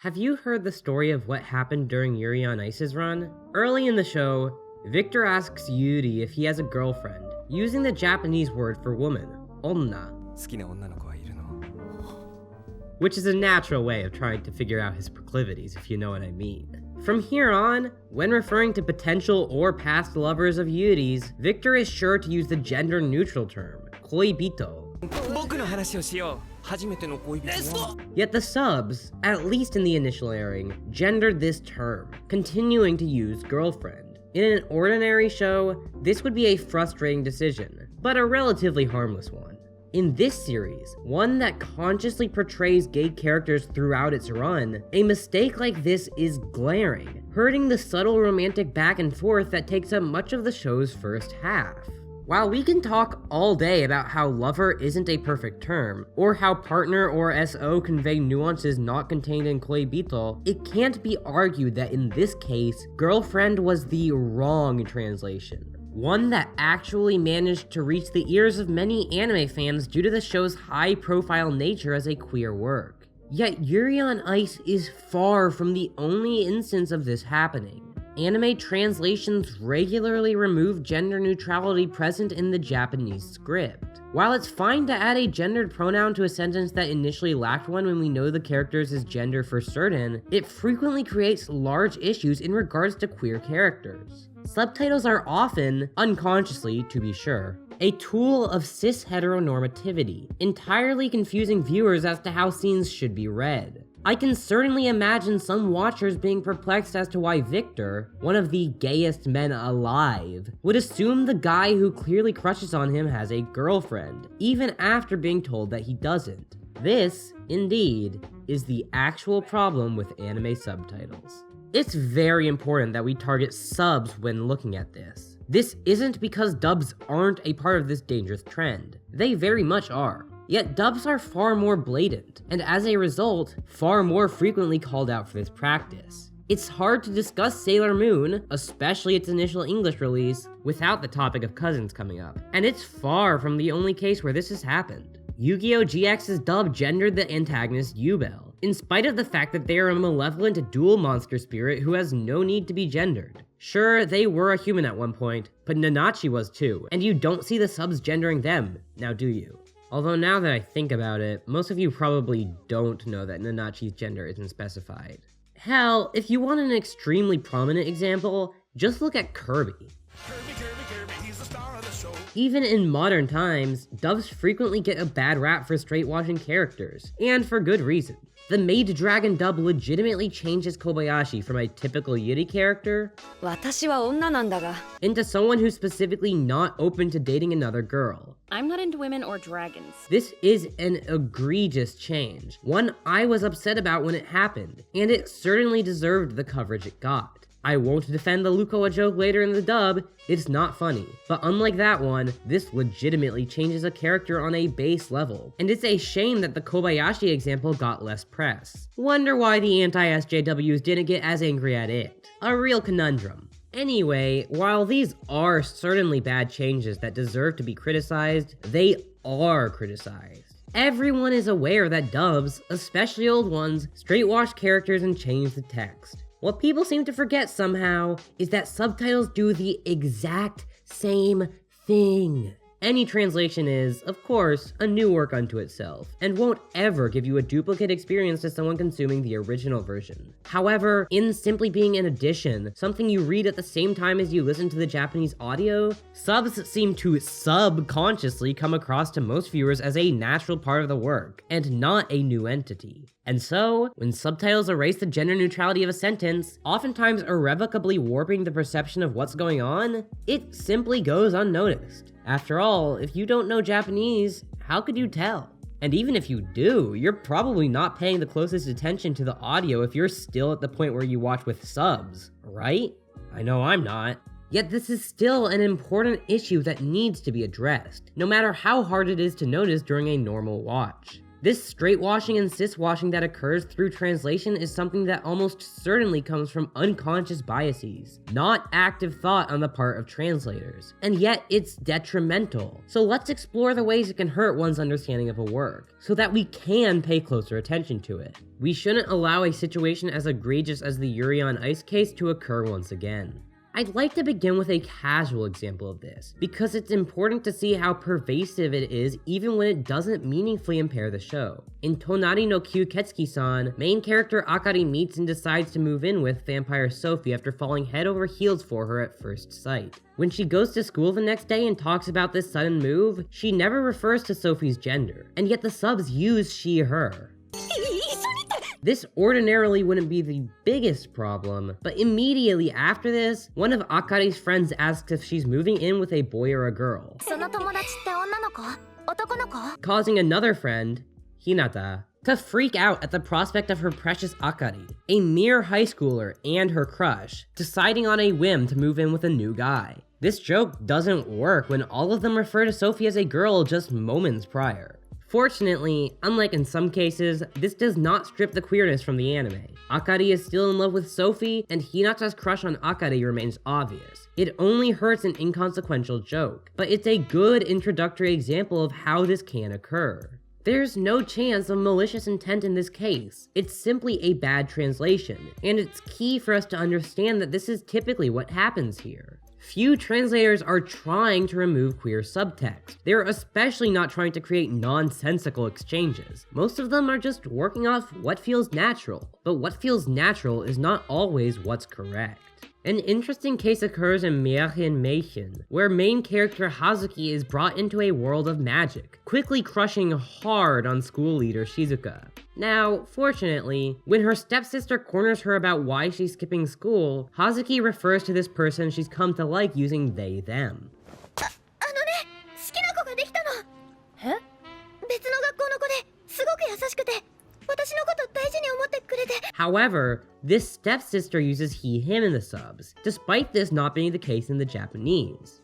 Have you heard the story of what happened during Yuri on Ice's run? Early in the show, Victor asks Yuri if he has a girlfriend, using the Japanese word for woman, onna, which is a natural way of trying to figure out his proclivities, if you know what I mean. From here on, when referring to potential or past lovers of Yuri's, Victor is sure to use the gender-neutral term, koibito. Yet the subs, at least in the initial airing, gendered this term, continuing to use girlfriend. In an ordinary show, this would be a frustrating decision, but a relatively harmless one. In this series, one that consciously portrays gay characters throughout its run, a mistake like this is glaring, hurting the subtle romantic back and forth that takes up much of the show's first half. While we can talk all day about how lover isn't a perfect term, or how partner or SO convey nuances not contained in koibito, it can't be argued that in this case, girlfriend was the wrong translation. One that actually managed to reach the ears of many anime fans due to the show's high-profile nature as a queer work. Yet Yuri on Ice is far from the only instance of this happening. Anime translations regularly remove gender neutrality present in the Japanese script. While it's fine to add a gendered pronoun to a sentence that initially lacked one when we know the character's gender for certain, it frequently creates large issues in regards to queer characters. Subtitles are often, unconsciously to be sure, a tool of cis heteronormativity, entirely confusing viewers as to how scenes should be read. I can certainly imagine some watchers being perplexed as to why Victor, one of the gayest men alive, would assume the guy who clearly crushes on him has a girlfriend, even after being told that he doesn't. This, indeed, is the actual problem with anime subtitles. It's very important that we target subs when looking at this. This isn't because dubs aren't a part of this dangerous trend. They very much are. Yet dubs are far more blatant, and as a result, far more frequently called out for this practice. It's hard to discuss Sailor Moon, especially its initial English release, without the topic of cousins coming up. And it's far from the only case where this has happened. Yu-Gi-Oh! GX's dub gendered the antagonist Yubel, in spite of the fact that they are a malevolent dual monster spirit who has no need to be gendered. Sure, they were a human at one point, but Nanachi was too, and you don't see the subs gendering them, now do you? Although now that I think about it, most of you probably don't know that Nanachi's gender isn't specified. Hell, if you want an extremely prominent example, just look at Kirby. He's the star of the show. Even in modern times, dubs frequently get a bad rap for straight-washing characters, and for good reason. The Maid Dragon dub legitimately changes Kobayashi from a typical Yuri character into someone who's specifically not open to dating another girl. I'm not into women or dragons. This is an egregious change, one I was upset about when it happened, and it certainly deserved the coverage it got. I won't defend the Lukoa joke later in the dub, it's not funny. But unlike that one, this legitimately changes a character on a base level. And it's a shame that the Kobayashi example got less press. Wonder why the anti-SJWs didn't get as angry at it. A real conundrum. Anyway, while these are certainly bad changes that deserve to be criticized, they are criticized. Everyone is aware that dubs, especially old ones, straight-wash characters and change the text. What people seem to forget somehow is that subtitles do the exact same thing. Any translation is, of course, a new work unto itself, and won't ever give you a duplicate experience to someone consuming the original version. However, in simply being an addition, something you read at the same time as you listen to the Japanese audio, subs seem to subconsciously come across to most viewers as a natural part of the work, and not a new entity. And so, when subtitles erase the gender neutrality of a sentence, oftentimes irrevocably warping the perception of what's going on, it simply goes unnoticed. After all, if you don't know Japanese, how could you tell? And even if you do, you're probably not paying the closest attention to the audio if you're still at the point where you watch with subs, right? I know I'm not. Yet this is still an important issue that needs to be addressed, no matter how hard it is to notice during a normal watch. This straightwashing and ciswashing that occurs through translation is something that almost certainly comes from unconscious biases, not active thought on the part of translators, and yet it's detrimental. So let's explore the ways it can hurt one's understanding of a work, so that we can pay closer attention to it. We shouldn't allow a situation as egregious as the Yuri on Ice case to occur once again. I'd like to begin with a casual example of this, because it's important to see how pervasive it is even when it doesn't meaningfully impair the show. In Tonari no Kyuketsuki-san, main character Akari meets and decides to move in with vampire Sophie after falling head over heels for her at first sight. When she goes to school the next day and talks about this sudden move, she never refers to Sophie's gender, and yet the subs use she/her. This ordinarily wouldn't be the biggest problem, but immediately after this, one of Akari's friends asks if she's moving in with a boy or a girl, causing another friend, Hinata, to freak out at the prospect of her precious Akari, a mere high schooler and her crush, deciding on a whim to move in with a new guy. This joke doesn't work when all of them refer to Sophie as a girl just moments prior. Fortunately, unlike in some cases, this does not strip the queerness from the anime. Akari is still in love with Sophie, and Hinata's crush on Akari remains obvious. It only hurts an inconsequential joke, but it's a good introductory example of how this can occur. There's no chance of malicious intent in this case. It's simply a bad translation, and it's key for us to understand that this is typically what happens here. Few translators are trying to remove queer subtext. They're especially not trying to create nonsensical exchanges. Most of them are just working off what feels natural, but what feels natural is not always what's correct. An interesting case occurs in Märchen Mädchen, where main character Hazuki is brought into a world of magic, quickly crushing hard on school leader Shizuka. Now, fortunately, when her stepsister corners her about why she's skipping school, Hazuki refers to this person she's come to like using they, them. However, this stepsister uses he, him in the subs, despite this not being the case in the Japanese.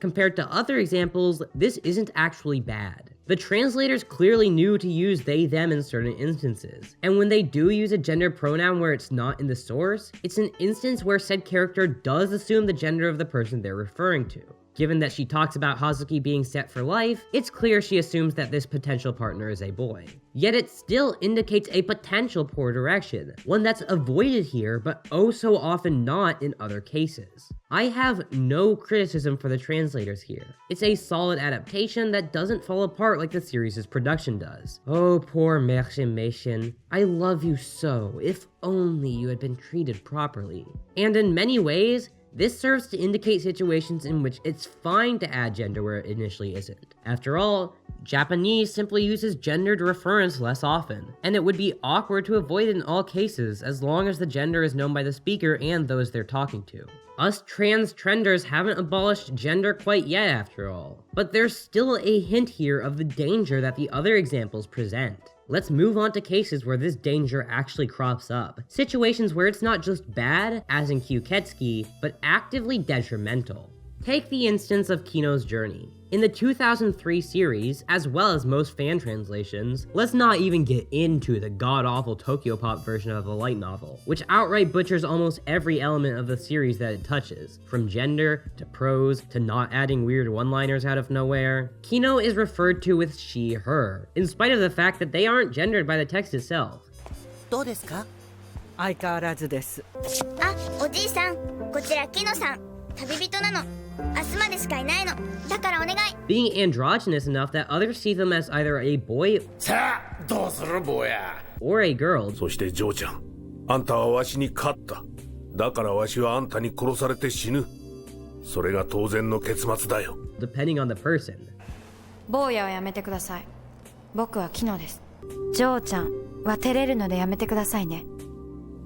Compared to other examples, this isn't actually bad. The translators clearly knew to use they, them in certain instances, and when they do use a gender pronoun where it's not in the source, it's an instance where said character does assume the gender of the person they're referring to. Given that she talks about Hazuki being set for life, it's clear she assumes that this potential partner is a boy. Yet it still indicates a potential poor direction, one that's avoided here but oh so often not in other cases. I have no criticism for the translators here. It's a solid adaptation that doesn't fall apart like the series' production does. Oh, poor Märchen Mädchen. I love you so, if only you had been treated properly. And in many ways, this serves to indicate situations in which it's fine to add gender where it initially isn't. After all, Japanese simply uses gendered reference less often, and it would be awkward to avoid it in all cases as long as the gender is known by the speaker and those they're talking to. Us trans trenders haven't abolished gender quite yet after all, but there's still a hint here of the danger that the other examples present. Let's move on to cases where this danger actually crops up. Situations where it's not just bad, as in Kyuketsuki, but actively detrimental. Take the instance of Kino's Journey. In the 2003 series, as well as most fan translations, let's not even get into the god-awful Tokyopop version of the light novel, which outright butchers almost every element of the series that it touches, from gender, to prose, to not adding weird one-liners out of nowhere. Kino is referred to with she, her, in spite of the fact that they aren't gendered by the text itself. どうですか?相変わらずです。あ、おじいさん、こちらキノさん。旅人なの。明日までしかいないの。だからお願い。Being androgynous enough that others see them as either a boy さあ、どうする坊や。or a girl. そしてジョーちゃん、あんたはわしに勝った。だからわしはあんたに殺されて死ぬ。それが当然の結末だよ。Depending on the person. 坊やはやめてください。僕はキノです。ジョーちゃんは照れるのでやめてくださいね。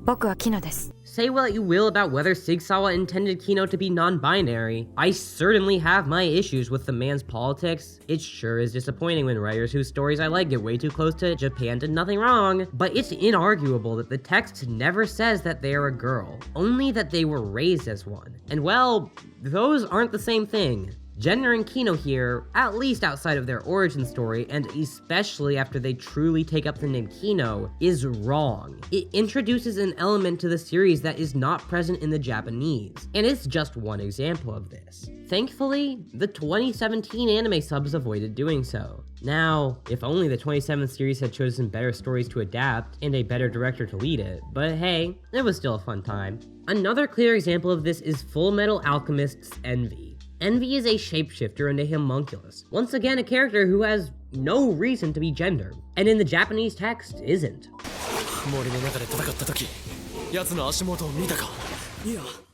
僕はキノです。say what you will about whether Sigsawa intended Kino to be non-binary, I certainly have my issues with the man's politics. It sure is disappointing when writers whose stories I like get way too close to Japan did nothing wrong, but it's inarguable that the text never says that they are a girl, only that they were raised as one. And well, those aren't the same thing. Gendering Kino here, at least outside of their origin story, and especially after they truly take up the name Kino, is wrong. It introduces an element to the series that is not present in the Japanese, and it's just one example of this. Thankfully, the 2017 anime subs avoided doing so. Now, if only the 2017 series had chosen better stories to adapt and a better director to lead it, but hey, it was still a fun time. Another clear example of this is Full Metal Alchemist's Envy. Envy is a shapeshifter and a homunculus, once again a character who has no reason to be gendered, and in the Japanese text isn't.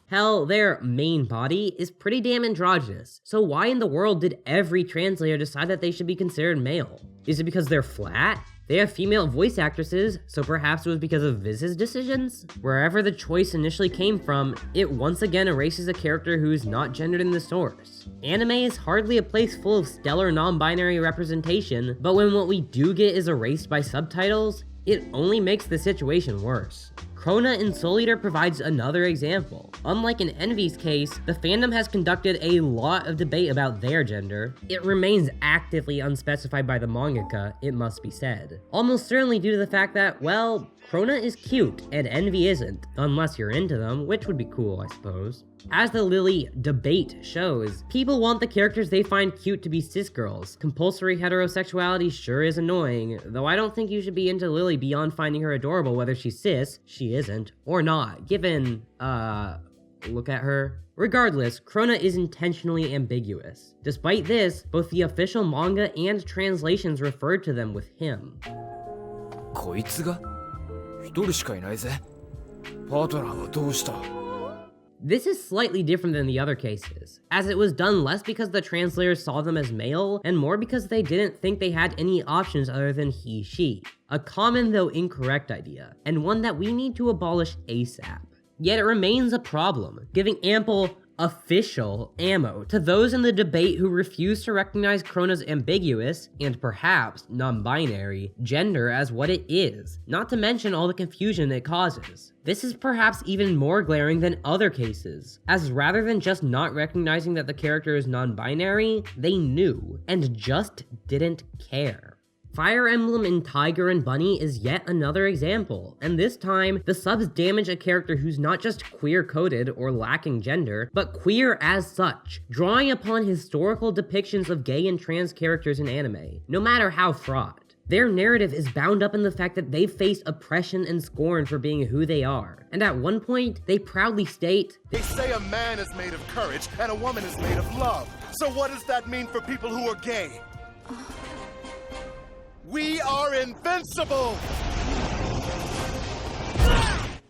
Hell, their main body is pretty damn androgynous, so why in the world did every translator decide that they should be considered male? Is it because they're flat? They have female voice actresses, so perhaps it was because of Viz's decisions? Wherever the choice initially came from, it once again erases a character who is not gendered in the source. Anime is hardly a place full of stellar non-binary representation, but when what we do get is erased by subtitles, it only makes the situation worse. Krona in Soul Eater provides another example. Unlike in Envy's case, the fandom has conducted a lot of debate about their gender. It remains actively unspecified by the mangaka, it must be said. Almost certainly due to the fact that, well, Krona is cute and Envy isn't, unless you're into them, which would be cool, I suppose. As the Lily debate shows, people want the characters they find cute to be cis girls. Compulsory heterosexuality sure is annoying, though I don't think you should be into Lily beyond finding her adorable whether she's cis, she isn't, or not, given, look at her. Regardless, Krona is intentionally ambiguous. Despite this, both the official manga and translations referred to them with him. こいつが一人しかいないぜ。パートナーはどうした? This is slightly different than the other cases, as it was done less because the translators saw them as male, and more because they didn't think they had any options other than he, she. A common though incorrect idea, and one that we need to abolish ASAP. Yet it remains a problem, giving ample official ammo to those in the debate who refuse to recognize Krona's ambiguous, and perhaps non-binary, gender as what it is, not to mention all the confusion it causes. This is perhaps even more glaring than other cases, as rather than just not recognizing that the character is non-binary, they knew, and just didn't care. Fire Emblem in Tiger and Bunny is yet another example, and this time, the subs damage a character who's not just queer-coded or lacking gender, but queer as such, drawing upon historical depictions of gay and trans characters in anime, no matter how fraught. Their narrative is bound up in the fact that they've faced oppression and scorn for being who they are, and at one point, they proudly state, "They say a man is made of courage and a woman is made of love. So what does that mean for people who are gay? We are invincible!"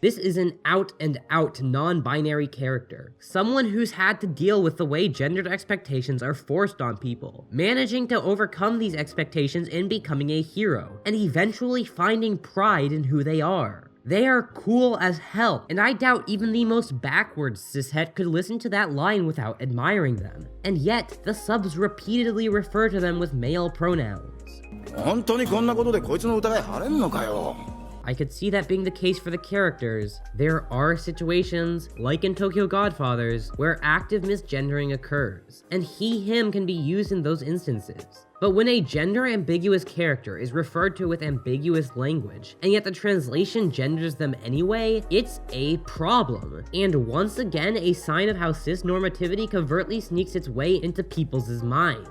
This is an out-and-out non-binary character, someone who's had to deal with the way gendered expectations are forced on people, managing to overcome these expectations and becoming a hero, and eventually finding pride in who they are. They are cool as hell, and I doubt even the most backwards cishet could listen to that line without admiring them. And yet, the subs repeatedly refer to them with male pronouns. 本当にこんなことでこいつの疑い晴れんのかよ? I could see that being the case for the characters. There are situations, like in Tokyo Godfathers, where active misgendering occurs, and he/him can be used in those instances. But when a gender-ambiguous character is referred to with ambiguous language, and yet the translation genders them anyway, it's a problem. And once again, a sign of how cis-normativity covertly sneaks its way into people's minds.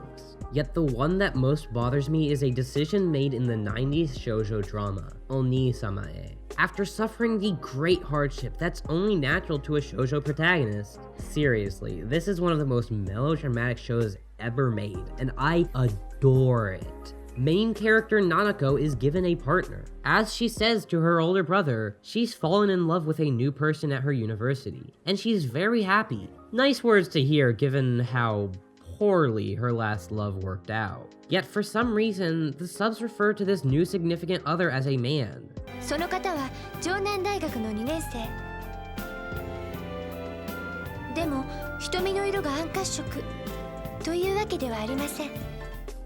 Yet the one that most bothers me is a decision made in the 90s shoujo drama, Oni Samae. After suffering the great hardship that's only natural to a shoujo protagonist, seriously, this is one of the most melodramatic shows ever made, and I adore it. Main character Nanako is given a partner. As she says to her older brother, she's fallen in love with a new person at her university, and she's very happy. Nice words to hear given how poorly her last love worked out. Yet for some reason, the subs refer to this new significant other as a man. その方は城南大学の2年生。でも瞳の色が暗褐色というわけではありません。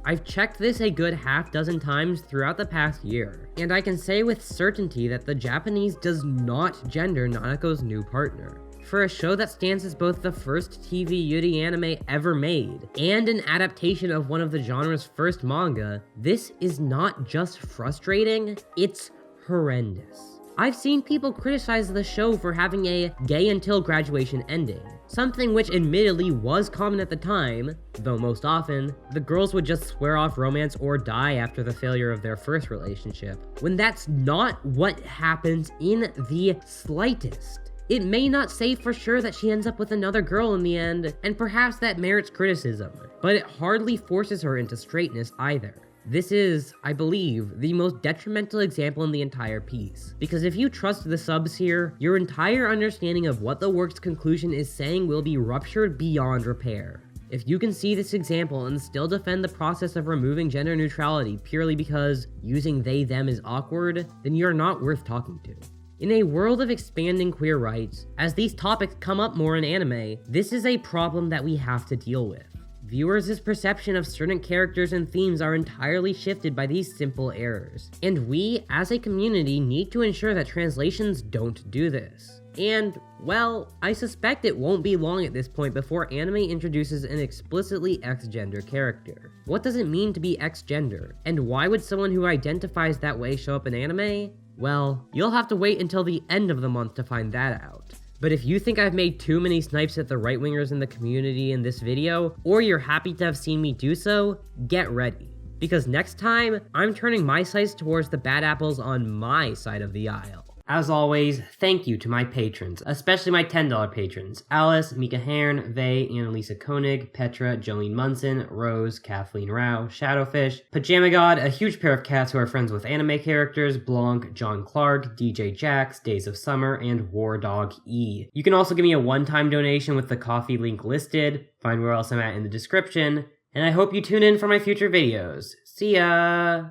I've checked this a good half dozen times throughout the past year, and I can say with certainty that the Japanese does not gender Naneko's new partner. For a show that stands as both the first TV Yuri anime ever made, and an adaptation of one of the genre's first manga, this is not just frustrating, it's horrendous. I've seen people criticize the show for having a gay until graduation ending, something which admittedly was common at the time, though most often, the girls would just swear off romance or die after the failure of their first relationship, when that's not what happens in the slightest. It may not say for sure that she ends up with another girl in the end, and perhaps that merits criticism, but it hardly forces her into straightness either. This is, I believe, the most detrimental example in the entire piece, because if you trust the subs here, your entire understanding of what the work's conclusion is saying will be ruptured beyond repair. If you can see this example and still defend the process of removing gender neutrality purely because using they them is awkward, then you're not worth talking to. In a world of expanding queer rights, as these topics come up more in anime, this is a problem that we have to deal with. Viewers' perception of certain characters and themes are entirely shifted by these simple errors, and we, as a community, need to ensure that translations don't do this. And, well, I suspect it won't be long at this point before anime introduces an explicitly X-gender character. What does it mean to be X-gender? And why would someone who identifies that way show up in anime? Well, you'll have to wait until the end of the month to find that out. But if you think I've made too many snipes at the right-wingers in the community in this video, or you're happy to have seen me do so, get ready. Because next time, I'm turning my sights towards the bad apples on my side of the aisle. As always, thank you to my patrons, especially my $10 patrons: Alice, Mika Hearn, Vey, Annalisa Koenig, Petra, Jolene Munson, Rose, Kathleen Rao, Shadowfish, Pajama God, a huge pair of cats who are friends with anime characters, Blanc, John Clark, DJ Jax, Days of Summer, and War Dog E. You can also give me a one-time donation with the coffee link listed, find where else I'm at in the description, and I hope you tune in for my future videos. See ya!